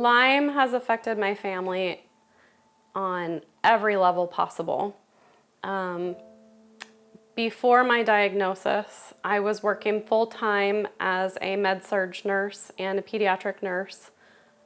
Lyme has affected my family on every level possible. Before my diagnosis, I was working full-time as a med-surg nurse and a pediatric nurse.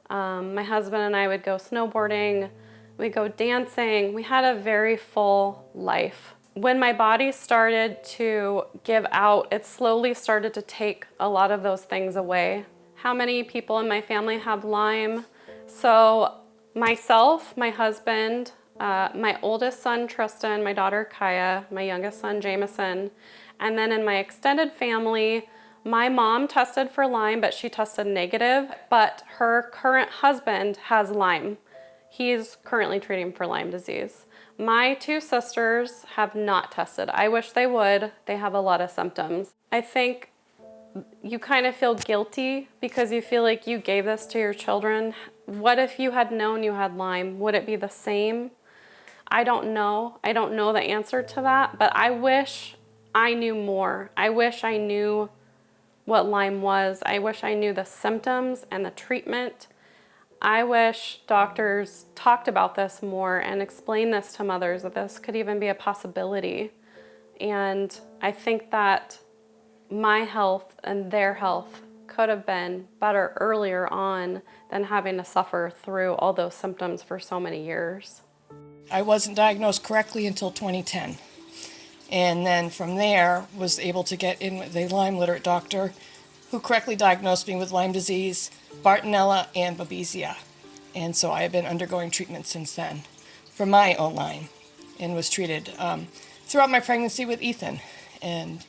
My husband and I would go snowboarding, we'd go dancing. We had a very full life. When my body started to give out, it slowly started to take a lot of those things away. How many people in my family have Lyme? So myself, my husband, my oldest son, Tristan, my daughter, Kaya, my youngest son, Jameson, and then in my extended family, my mom tested for Lyme, but she tested negative, but her current husband has Lyme. He's currently treating for Lyme disease. My two sisters have not tested. I wish they would. They have a lot of symptoms. I think you kind of feel guilty because you feel like you gave this to your children. What if you had known you had Lyme? Would it be the same? I don't know. I don't know the answer to that, but I wish I knew more. I wish I knew what Lyme was. I wish I knew the symptoms and the treatment. I wish doctors talked about this more and explained this to mothers, that this could even be a possibility. And I think that my health and their health could have been better earlier on than having to suffer through all those symptoms for so many years. I wasn't diagnosed correctly until 2010. And then from there was able to get in with a Lyme literate doctor who correctly diagnosed me with Lyme disease, Bartonella, and Babesia. And so I have been undergoing treatment since then for my own Lyme and was treated throughout my pregnancy with Ethan. And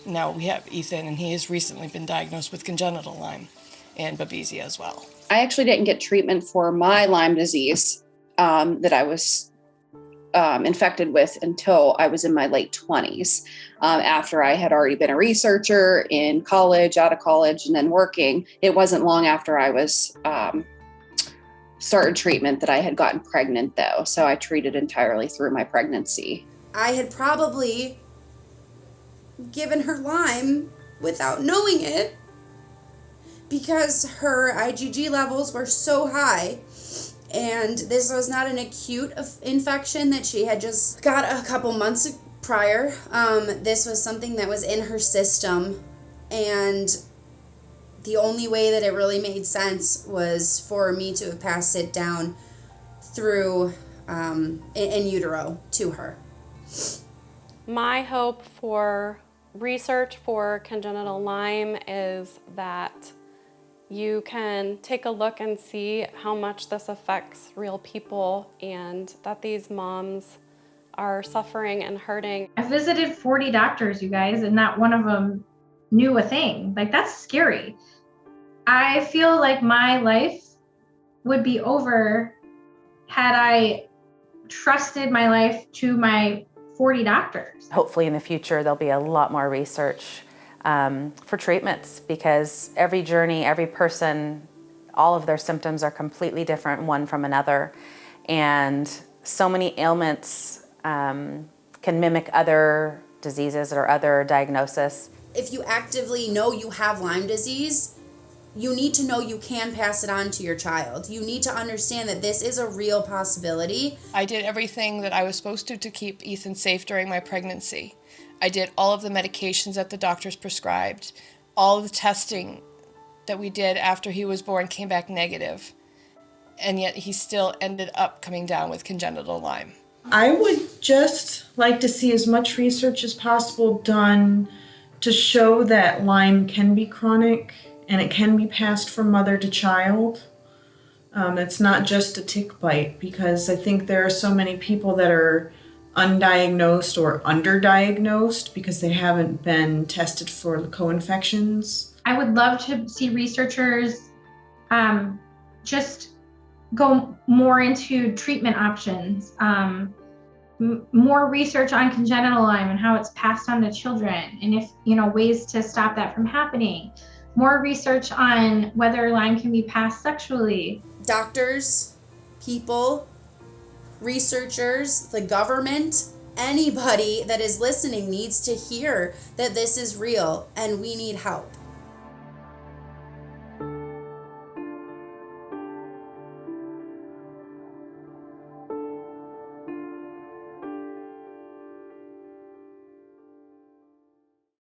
now we have Ethan, and he has recently been diagnosed with congenital Lyme and Babesia as well. I actually didn't get treatment for my Lyme disease that I was infected with until I was in my late 20s, after I had already been a researcher in college, out of college, and then working. It wasn't long after I was started treatment that I had gotten pregnant, though. So I treated entirely through my pregnancy. I had probably given her Lyme without knowing it because her IgG levels were so high. And this was not an acute infection that she had just got a couple months prior. This was something that was in her system. And the only way that it really made sense was for me to have passed it down through in utero to her. My hope for research for congenital Lyme is that you can take a look and see how much this affects real people and that these moms are suffering and hurting. I visited 40 doctors, you guys, and not one of them knew a thing. Like, that's scary. I feel like my life would be over had I trusted my life to my 40 doctors. Hopefully in the future, there'll be a lot more research for treatments, because every journey, every person, all of their symptoms are completely different one from another. And so many ailments can mimic other diseases or other diagnoses. If you actively know you have Lyme disease, you need to know you can pass it on to your child. You need to understand that this is a real possibility. I did everything that I was supposed to keep Ethan safe during my pregnancy. I did all of the medications that the doctors prescribed. All of the testing that we did after he was born came back negative. And yet he still ended up coming down with congenital Lyme. I would just like to see as much research as possible done to show that Lyme can be chronic and it can be passed from mother to child. It's not just a tick bite, because I think there are so many people that are undiagnosed or underdiagnosed because they haven't been tested for co-infections. I would love to see researchers just go more into treatment options, more research on congenital Lyme and how it's passed on to children, and if, ways to stop that from happening. More research on whether Lyme can be passed sexually. Doctors, people, researchers, the government, anybody that is listening needs to hear that this is real and we need help.